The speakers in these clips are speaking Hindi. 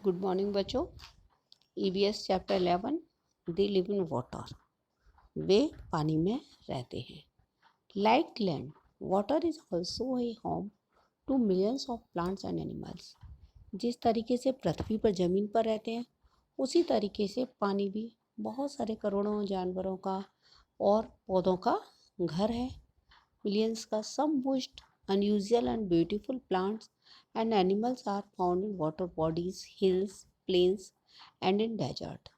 गुड मॉर्निंग बच्चों। EVS chapter 11 they live in water. वे पानी में रहते हैं। Like land, water is also a home to millions of plants and animals. जिस तरीके से पृथ्वी पर ज़मीन पर रहते हैं उसी तरीके से पानी भी बहुत सारे करोड़ों जानवरों का और पौधों का घर है। Millions का some most unusual and beautiful plants and animals are found in water bodies, hills, plains and in desert.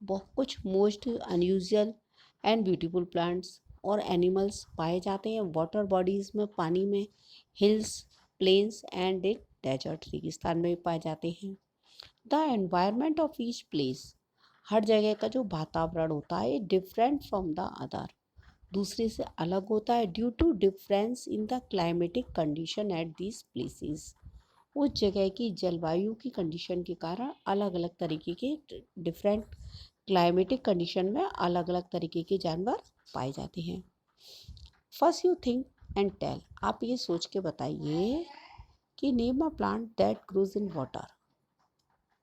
बहुत कुछ most unusual and beautiful plants और एनिमल्स पाए जाते हैं वाटर बॉडीज़ में, पानी में, hills, plains and in desert, रेगिस्तान में भी पाए जाते हैं। The environment of each place, हर जगह का जो वातावरण होता है डिफरेंट फ्रॉम द अदर, दूसरे से अलग होता है। Due to difference in the climatic condition at this places, उस जगह की जलवायु की कंडीशन के कारण अलग अलग तरीके के डिफरेंट क्लाइमेटिक कंडीशन में अलग अलग तरीके के जानवर पाए जाते हैं। First you think and tell, आप ये सोच के बताइए कि name a plant that grows in water.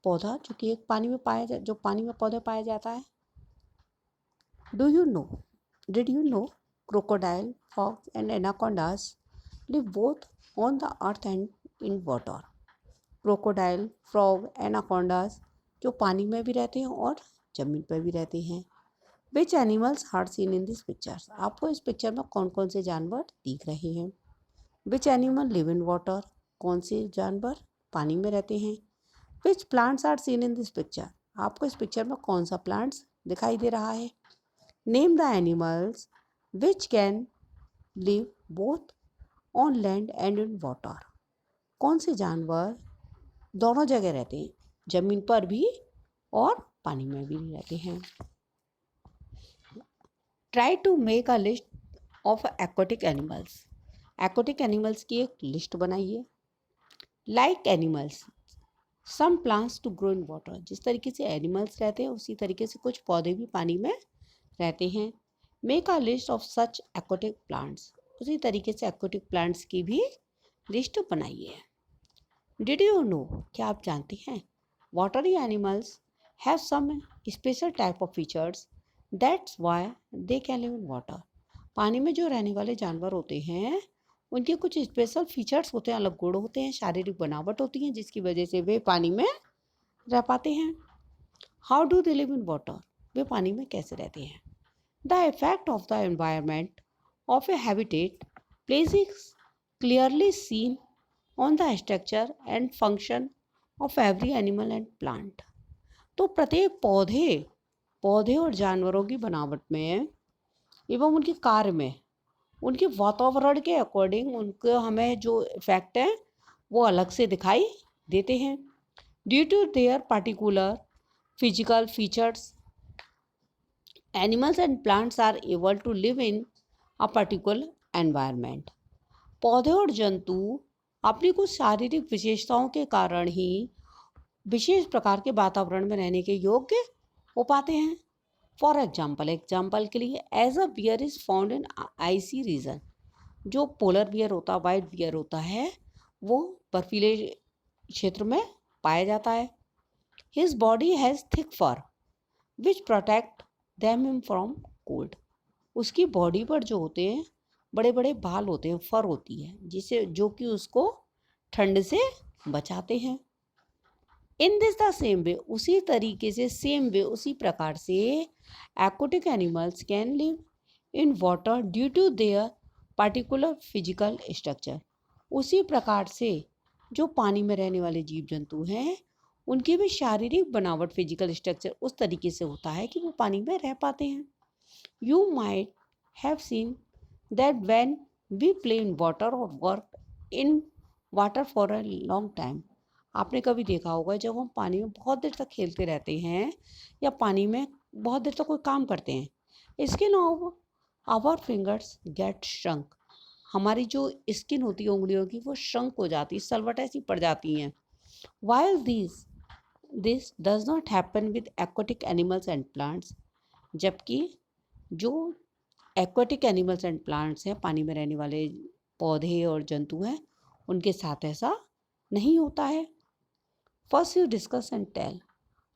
पौधा जो कि एक पानी में जो पानी में पौधे पाया जाता है। Do you know, did you know crocodile, frogs and anacondas live both on the earth and in water? Crocodile, frog, anacondas जो पानी में भी रहते हैं और ज़मीन पर भी रहते हैं। Which animals are seen in this pictures, आपको इस पिक्चर में कौन कौन से जानवर दिख रहे हैं। Which animal live in water, कौन से जानवर पानी में रहते हैं। Which plants are seen in this picture, आपको इस पिक्चर में कौन सा प्लांट्स दिखाई दे रहा है। Name the animals which can live both on land and in water. कौन से जानवर दोनों जगह रहते हैं, जमीन पर भी और पानी में भी रहते हैं। Try to make a list of aquatic animals. Aquatic animals की एक लिस्ट बनाइए। Like animals, some plants to grow in water. जिस तरीके से एनिमल्स रहते हैं उसी तरीके से कुछ पौधे भी पानी में रहते हैं। Make a list of such aquatic plants, उसी तरीके से एक्वाटिक प्लांट्स की भी लिस्ट बनाइए। डिड यू नो, क्या आप जानते हैं, watery animals have some special type of features that's why they can live in water. पानी में जो रहने वाले जानवर होते हैं उनके कुछ स्पेशल फीचर्स होते हैं, अलग गुण होते हैं, शारीरिक बनावट होती है जिसकी वजह से वे पानी में रह पाते हैं। How do they live in water, वे पानी में कैसे रहते हैं। The effect of the environment of a habitat place is clearly seen on the structure and function of every animal and plant. तो प्रत्येक पौधे और जानवरों की बनावट में एवं उनके कार्य में उनके वातावरण के अकॉर्डिंग उनके हमें जो इफेक्ट है वो अलग से दिखाई देते हैं। Due to their particular physical features, animals and plants are able to live in a particular environment. पौधे और जंतु अपनी कुछ शारीरिक विशेषताओं के कारण ही विशेष प्रकार के वातावरण में रहने के योग्य हो पाते हैं। फॉर एग्जाम्पल के लिए, as a bear is found in icy region, जो पोलर बियर होता है, वाइट बियर होता है, वो बर्फीले क्षेत्र में पाया जाता है। His body has thick fur which protect them him from cold. उसकी बॉडी पर जो होते हैं बड़े बड़े बाल होते हैं, फर होती है, जिसे जो कि उसको ठंड से बचाते हैं। In this the same way, उसी तरीके से, सेम वे, उसी प्रकार से aquatic animals can live in water due to their particular physical structure. उसी प्रकार से जो पानी में रहने वाले जीव जंतु हैं उनकी भी शारीरिक बनावट, फिजिकल स्ट्रक्चर उस तरीके से होता है कि वो पानी में रह पाते हैं। You might have seen that when we play in water और work in water for a long time, आपने कभी देखा होगा जब हम पानी में बहुत देर तक खेलते रहते हैं या पानी में बहुत देर तक कोई काम करते हैं, skin of our fingers get shrunk, हमारी जो स्किन होती है उंगलियों की वो श्रंक हो जाती है, सलवट ऐसी पड़ जाती हैं। While this does not happen with aquatic animals and plants, जबकि जो aquatic animals and plants हैं, पानी में रहने वाले पौधे और जंतु हैं, उनके साथ ऐसा नहीं होता है। First you discuss and tell,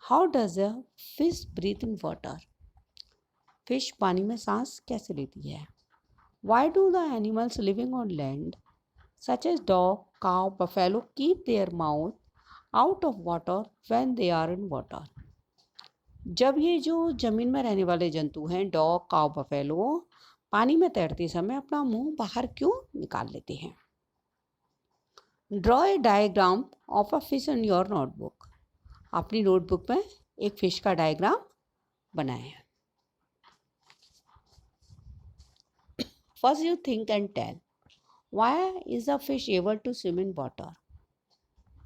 how does a fish breathe in water? Fish पानी में सांस कैसे लेती है? Why do the animals living on land, such as dog, cow, buffalo, keep their mouth out of water when they are in water? जब ये जो जमीन में रहने वाले जंतु हैं, डॉग, काव, बफेलो, पानी में तैरते समय अपना मुंह बाहर क्यों निकाल लेते हैं? Draw a diagram of a fish in your notebook. अपनी नोटबुक में एक फिश का डायग्राम बनाएं. First you think and tell, why is a fish able to swim in water?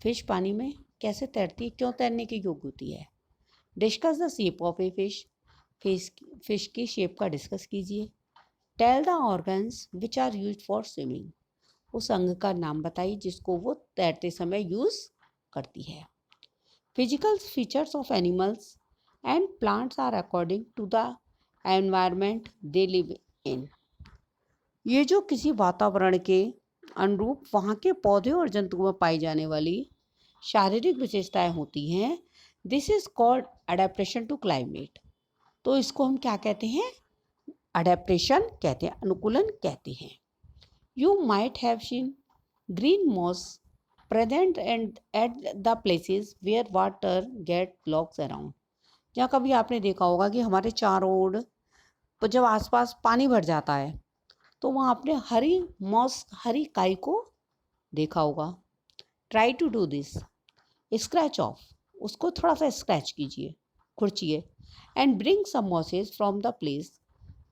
Fish पानी में कैसे तैरती है, क्यों तैरने की योग्य होती है? Discuss the shape of a fish. Fish की शेप का डिस्कस कीजिए. Tell the organs which are use for swimming. उस अंग का नाम बताइए जिसको वो तैरते समय यूज करती है. Physical features of animals and plants are according to the environment they live in. ये जो किसी वातावरण के अनुरूप वहाँ के पौधे और जंतुओं में पाई जाने वाली शारीरिक विशेषताएं होती हैं, this is called adaptation to climate. तो इसको हम क्या कहते हैं? अडेप्टेशन कहते हैं, अनुकूलन कहते हैं. You might have seen green moss present and at the places where water get blocks around. जहाँ कभी आपने देखा होगा कि हमारे चारों ओर जब आसपास पानी भर जाता है तो वहाँ आपने हरी मॉस, हरी काई को देखा होगा. Try to do this. Scratch off. उसको थोड़ा सा स्क्रैच कीजिए, खुरचिए. And bring some mosses from the place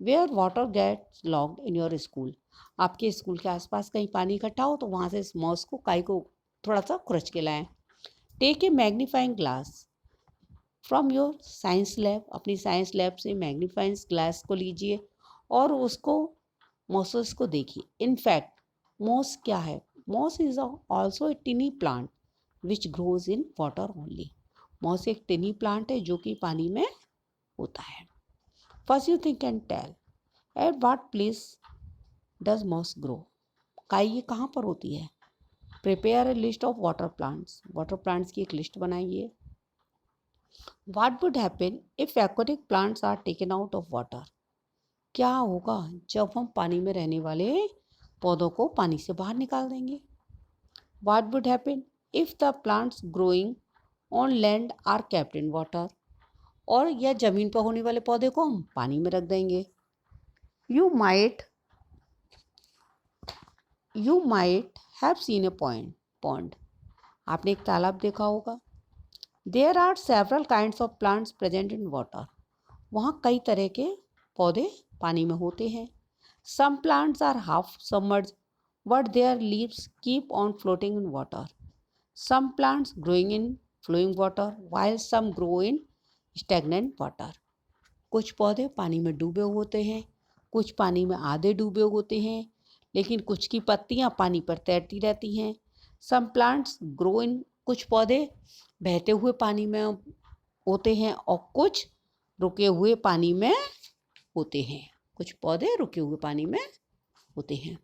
where water gets locked in your school. आपके स्कूल के आसपास कहीं पानी इकट्ठा हो तो वहाँ से इस मॉस को, काई को थोड़ा सा खुरच के लाएं. Take a magnifying glass from your science lab. अपनी साइंस लैब से मैग्नीफाइंग ग्लास को लीजिए और उसको मॉसेस को देखिए. इनफैक्ट मॉस क्या है? Moss is also a tiny plant which grows in water only. Moss एक टिनी प्लांट है जो कि पानी में होता है. First you think and tell, at what place does moss grow? काई ये कहाँ पर होती है? Prepare a list of water plants. Water plants की एक लिस्ट बनाइए. What would happen if aquatic plants are taken out of water? क्या होगा जब हम पानी में रहने वाले पौधों को पानी से बाहर निकाल देंगे? What would happen if the plants growing on land are kept in water? और या जमीन पर होने वाले पौधे को हम पानी में रख देंगे. You might have seen a pond. आपने एक तालाब देखा होगा. There are several kinds of plants present in water. वहाँ कई तरह के पौधे पानी में होते हैं. Some plants are half submerge but their leaves keep on floating in water. Some plants growing in flowing water while some grow in stagnant water. कुछ पौधे पानी में डूबे होते हैं, कुछ पानी में आधे डूबे होते हैं, लेकिन कुछ की पत्तियां पानी पर तैरती रहती हैं. Some plants grow in. कुछ पौधे बहते हुए पानी में होते हैं और कुछ रुके हुए पानी में होते हैं. कुछ पौधे रुके हुए पानी में होते हैं.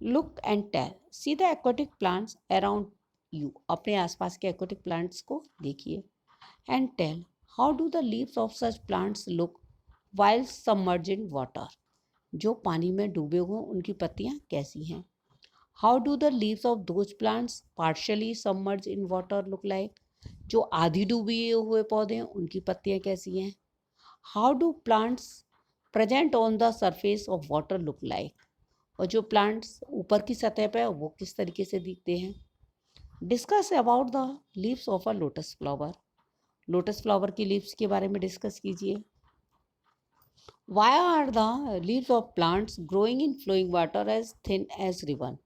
Look and tell, see the aquatic plants around you. अपने आसपास के एक्वेटिक प्लांट्स को देखिए. And tell, how do the leaves of such plants look while submerged in water? जो पानी में डूबे हुए उनकी पत्तियां कैसी हैं? How do the leaves of those plants partially submerged in water look like? जो आधी डूबे हुए पौधे हैं उनकी पत्तियां कैसी हैं? How do plants present on the surface of water look like? और जो प्लांट्स ऊपर की सतह पर वो किस तरीके से दिखते हैं? Discuss about the leaves of a lotus flower. Lotus flower की लीव्स के बारे में डिस्कस कीजिए. Why are the leaves of plants growing in flowing water as thin as ribbon?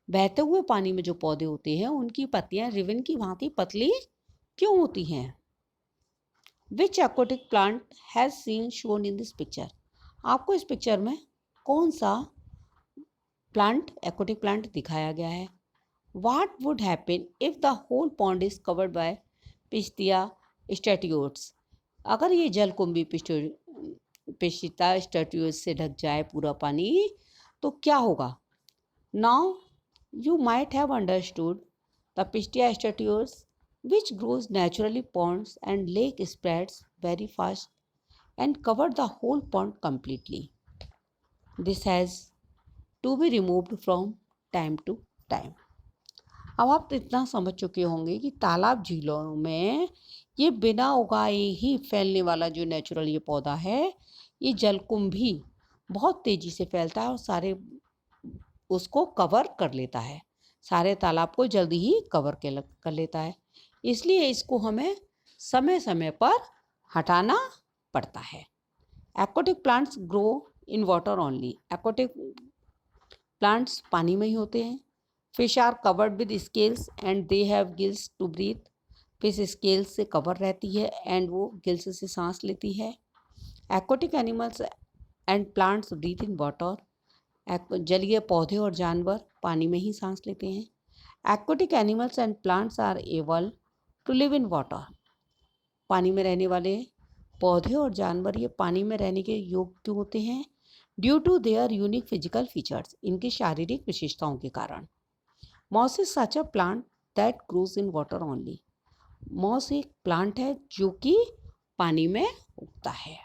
बहते हुए पानी में जो पौधे होते हैं उनकी पत्तियां रिबन की भांति पतली क्यों होती हैं? Which aquatic plant has seen shown in this picture? आपको इस पिक्चर में कौन सा प्लांट, एक्वाटिक प्लांट दिखाया गया है? What would happen if the whole pond is covered by Pistia statuettes? अगर ये जलकुंभी पिस्ता स्टैट्यूज से ढक जाए पूरा पानी तो क्या होगा? Now you might have understood the pistia stratiotes which grows naturally ponds and lake spreads very fast and cover the whole pond completely. This has to be removed from time to time. अब आप तो इतना समझ चुके होंगे कि तालाब झीलों में ये बिना उगाए ही फैलने वाला जो नेचुरल ये पौधा है, ये जलकुंभ भी बहुत तेजी से फैलता है और सारे उसको कवर कर लेता है, सारे तालाब को जल्दी ही कवर कर लेता है। इसलिए इसको हमें समय समय पर हटाना पड़ता है। Aquatic plants grow in water only. Aquatic plants पानी में ही होते हैं। Fish are covered with scales and they have gills to breathe. Fish scales से कवर रहती है एंड वो गिल्स से सांस लेती है। Aquatic animals and plants breathe in water. जलीय पौधे और जानवर पानी में ही सांस लेते हैं। Aquatic animals and plants are able to live in water. पानी में रहने वाले पौधे और जानवर ये पानी में रहने के योग्य क्यों होते हैं? Due to their unique physical features, इनकी शारीरिक विशेषताओं के कारण। Moss is such a plant that grows in water only. Moss एक प्लांट है जो कि पानी में उगता है।